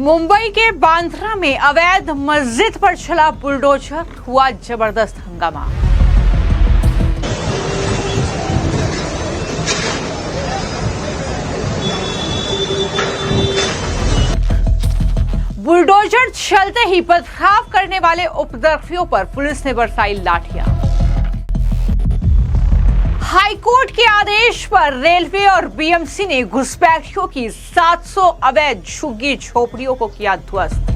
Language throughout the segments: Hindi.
मुंबई के बांद्रा में अवैध मस्जिद पर चला बुलडोजर, हुआ जबरदस्त हंगामा। बुलडोजर चलते ही पथराव करने वाले उपद्रवियों पर पुलिस ने बरसाई लाठियां। हाईकोर्ट के आदेश पर रेलवे और बीएमसी ने घुसपैठियों की 700 अवैध झुग्गी झोपड़ियों को किया ध्वस्त।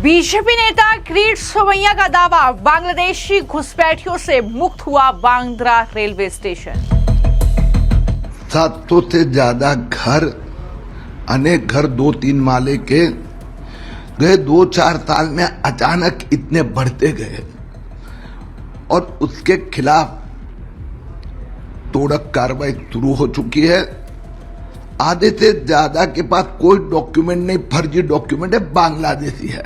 बीजेपी नेता किरीट सोमैया का दावा, बांग्लादेशी घुसपैठियों से मुक्त हुआ बांद्रा रेलवे स्टेशन। 700 से ज्यादा घर, अनेक घर 2-3 माले के गए 2-4 साल में अचानक इतने बढ़ते गए और उसके खिलाफ तोड़क कार्रवाई शुरू हो चुकी है। आधे से ज्यादा के पास कोई डॉक्यूमेंट नहीं, फर्जी डॉक्यूमेंट है, बांग्लादेशी है।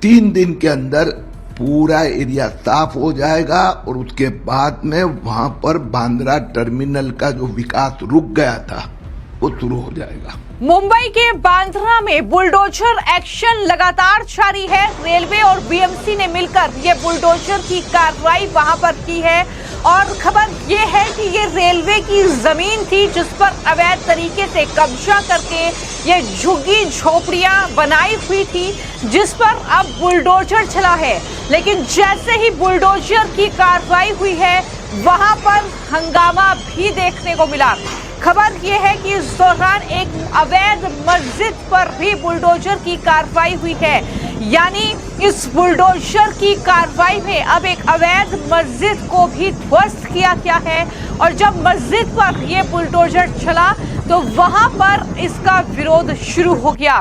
3 दिन के अंदर पूरा एरिया साफ हो जाएगा और उसके बाद में वहां पर बांद्रा टर्मिनल का जो विकास रुक गया था वो शुरू हो जाएगा। मुंबई के बांद्रा में बुलडोजर एक्शन लगातार जारी है। रेलवे और बीएमसी ने मिलकर ये बुलडोजर की कार्रवाई वहां पर की है और खबर ये है कि ये रेलवे की जमीन थी जिस पर अवैध तरीके से कब्जा करके ये झुग्गी झोपड़ियां बनाई हुई थी, जिस पर अब बुलडोजर चला है। लेकिन जैसे ही बुलडोजर की कार्रवाई हुई है वहां पर हंगामा भी देखने को मिला। खबर यह है कि इस दौरान एक अवैध मस्जिद पर भी बुलडोजर की कार्रवाई हुई है। यानी इस बुलडोजर की कार्रवाई में अब एक अवैध मस्जिद को भी ध्वस्त किया गया है और जब मस्जिद पर यह बुलडोजर चला तो वहां पर इसका विरोध शुरू हो गया।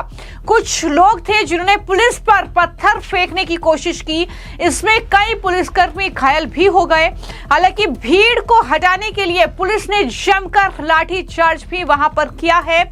कुछ लोग थे जिन्होंने पुलिस पर पत्थर फेंकने की कोशिश की। इसमें कई पुलिसकर्मी घायल भी हो गए। हालांकि भीड़ को हटाने के लिए पुलिस ने जमकर लाठीचार्ज भी वहां पर किया है।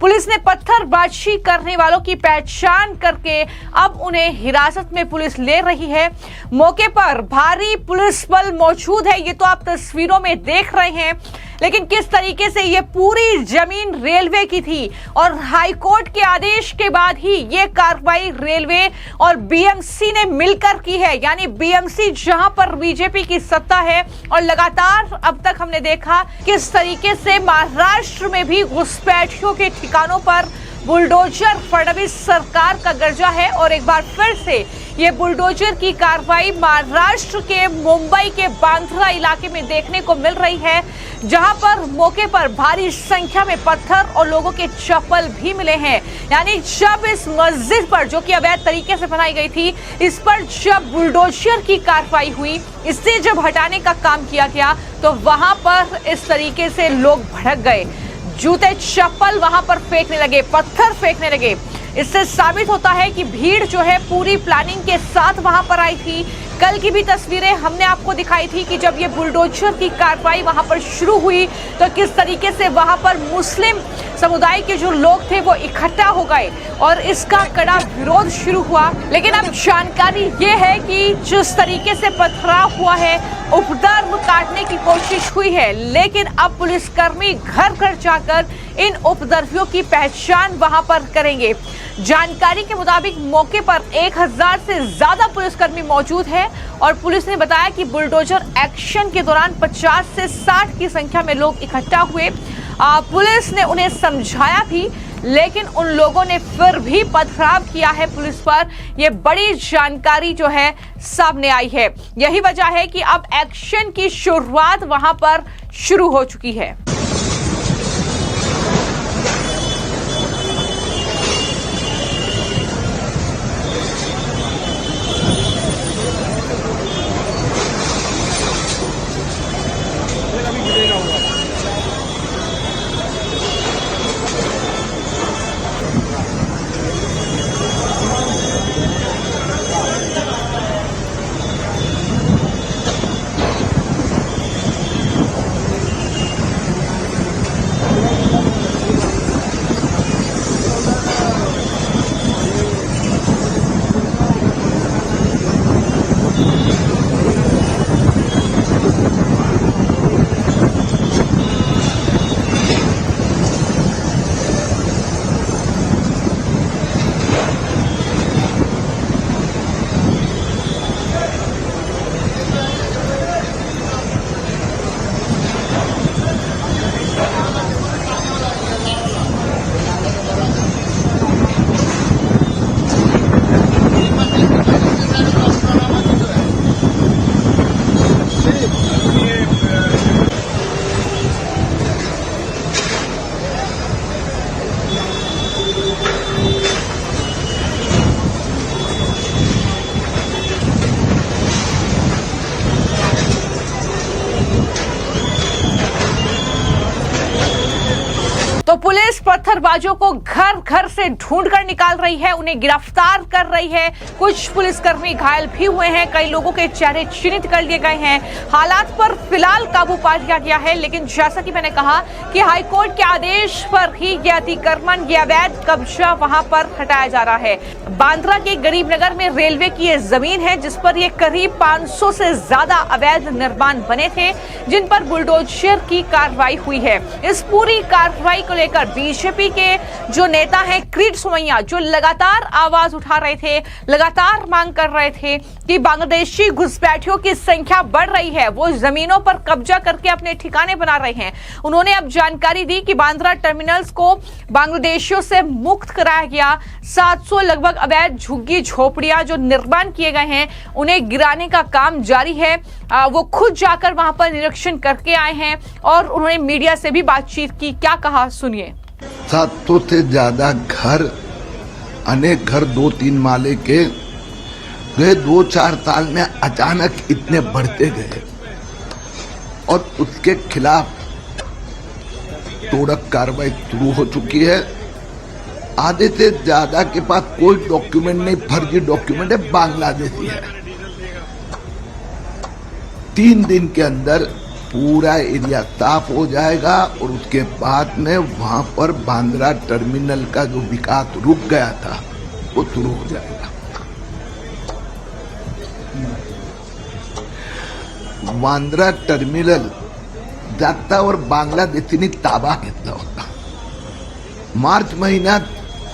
पुलिस ने पत्थरबाजी करने वालों की पहचान करके अब उन्हें हिरासत में पुलिस ले रही है। मौके पर भारी पुलिस बल मौजूद है, ये तो आप तस्वीरों में देख रहे हैं। लेकिन किस तरीके से ये पूरी जमीन रेलवे की थी और हाईकोर्ट के आदेश के बाद ही ये कार्रवाई रेलवे और बीएमसी ने मिलकर की है। यानी बीएमसी जहां पर बीजेपी की सत्ता है और लगातार अब तक हमने देखा किस तरीके से महाराष्ट्र में भी घुसपैठियों के ठिकानों पर बुलडोजर फडणवीस सरकार का गर्जा है और एक बार फिर से ये बुलडोजर की कार्रवाई महाराष्ट्र के मुंबई के बांद्रा इलाके में देखने को मिल रही है, जहां पर मौके पर भारी संख्या में पत्थर और लोगों के चप्पल भी मिले हैं। यानी जब इस मस्जिद पर, जो कि अवैध तरीके से बनाई गई थी, इस पर जब बुलडोजर की कार्रवाई हुई, इससे जब हटाने का काम किया गया तो वहां पर इस तरीके से लोग भड़क गए, जूते चप्पल वहां पर फेंकने लगे, पत्थर फेंकने लगे। इससे साबित होता है कि भीड़ जो है पूरी प्लानिंग के साथ वहां पर आई थी। कल की भी तस्वीरें हमने आपको दिखाई थी कि जब ये बुलडोजर की कार्रवाई वहां पर शुरू हुई तो किस तरीके से वहां पर मुस्लिम समुदाय के जो लोग थे वो इकट्ठा हो गए और इसका कड़ा विरोध शुरू हुआ। लेकिन अब जानकारी ये है कि जिस तरीके से पथराव हुआ है, उपद्रव काटने की कोशिश हुई है, लेकिन अब पुलिसकर्मी घर घर जाकर इन उपद्रवियों की पहचान वहां पर करेंगे। जानकारी के मुताबिक मौके पर 1000 से ज्यादा पुलिसकर्मी मौजूद है और पुलिस ने बताया कि बुलडोजर एक्शन के दौरान 50 से 60 की संख्या में लोग इकट्ठा हुए। पुलिस ने उन्हें समझाया भी, लेकिन उन लोगों ने फिर भी पथराव किया है पुलिस पर। यह बड़ी जानकारी जो है सामने आई है। यही वजह है कि अब एक्शन की शुरुआत वहां पर शुरू हो चुकी है। पुलिस पत्थरबाजों को घर घर से ढूंढकर निकाल रही है, उन्हें गिरफ्तार कर रही है। कुछ पुलिसकर्मी घायल भी हुए हैं, कई लोगों के चेहरे चिन्हित कर लिए गए हैं। हालात पर फिलहाल काबू पा लिया गया है, लेकिन जैसा कि मैंने कहा कि हाईकोर्ट के आदेश पर ही यह अतिक्रमण, यह अवैध कब्जा वहां पर हटाया जा रहा है। बांद्रा के गरीबनगर में रेलवे की यह जमीन है जिस पर यह करीब 500 से ज्यादा अवैध निर्माण बने थे, जिन पर बुलडोजर की कार्रवाई हुई है। इस पूरी कार्रवाई को लेकर बीजेपी के जो नेता हैं किरीट सोमैया, जो लगातार आवाज उठा रहे थे, लगातार मांग कर रहे थे कि बांग्लादेशी घुसपैठियों की संख्या बढ़ रही है, वो जमीनों पर कब्जा करके अपने ठिकाने बना रहे हैं। उन्होंने अब जानकारी दी कि बांद्रा टर्मिनल्स को बांग्लादेशियों से मुक्त कराया गया। 700 लगभग अवैध झुग्गी झोपड़ियां जो निर्माण किए गए हैं, उन्हें गिराने का काम जारी है। वो खुद जाकर वहां पर निरीक्षण करके आए हैं और उन्होंने मीडिया से भी बातचीत की। क्या कहा, सुनिए। 700 से ज्यादा घर, अनेक घर 2-3 माले के गए 2-4 साल में अचानक इतने बढ़ते गए और उसके खिलाफ तोड़क कार्रवाई शुरू हो चुकी है। आधे से ज्यादा के पास कोई डॉक्यूमेंट नहीं, फर्जी डॉक्यूमेंट है, बांग्लादेशी है। 3 दिन के अंदर पूरा एरिया साफ हो जाएगा और उसके बाद में वहां पर बांद्रा टर्मिनल का जो विकास रुक गया था वो शुरू हो जाएगा। बांद्रा टर्मिनल जाता और बांगलादेशींनी ताबा घेतला होता। मार्च महिन्यात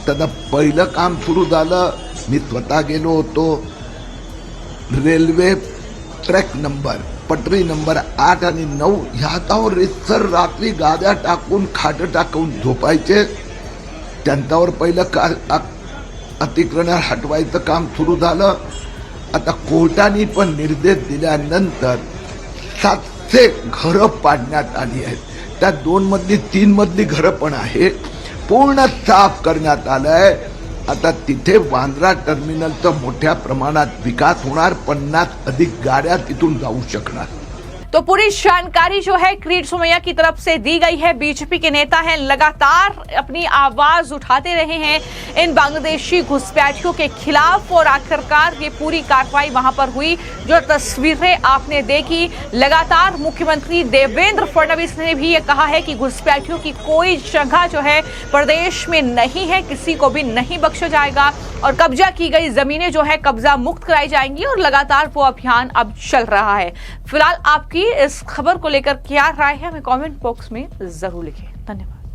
त्याचं पहिलं काम सुरू झालं। मी स्वतः गेलो होतो। रेल्वे ट्रॅक नंबर, पटरी नंबर 8 आणि 9 ह्याच्यावर रेसर रात्री गाद्या टाकून, खाट टाकून झोपायचे। त्यांच्यावर पहिलं अतिक्रमण हटवायचं काम सुरू झालं। आता कोर्टाने पण निर्देश दिल्यानंतर 700 घरं पाडण्यात आली आहेत। त्या 2 मधली 3 मधली घरं पण आहे, पूर्ण साफ करण्यात आलंय। आता तिथे बांद्रा टर्मिनलचा मोठ्या प्रमाणात विकास होणार, 50 अधिक गाड्या तिथून जाऊ शकणार। तो पूरी जानकारी जो है किरीट सोमैया की तरफ से दी गई है। बीजेपी के नेता हैं, लगातार अपनी आवाज उठाते रहे हैं इन बांग्लादेशी घुसपैठियों के खिलाफ और आखिरकार ये पूरी कार्रवाई वहां पर हुई। जो तस्वीरें आपने देखी, लगातार मुख्यमंत्री देवेंद्र फडणवीस ने भी ये कहा है कि घुसपैठियों की कोई जगह जो है प्रदेश में नहीं है, किसी को भी नहीं बख्शा जाएगा और कब्जा की गई जमीनें जो है कब्जा मुक्त कराई जाएंगी और लगातार वो अभियान अब चल रहा है। फिलहाल आपकी इस खबर को लेकर क्या राय है, हमें कमेंट बॉक्स में जरूर लिखें। धन्यवाद।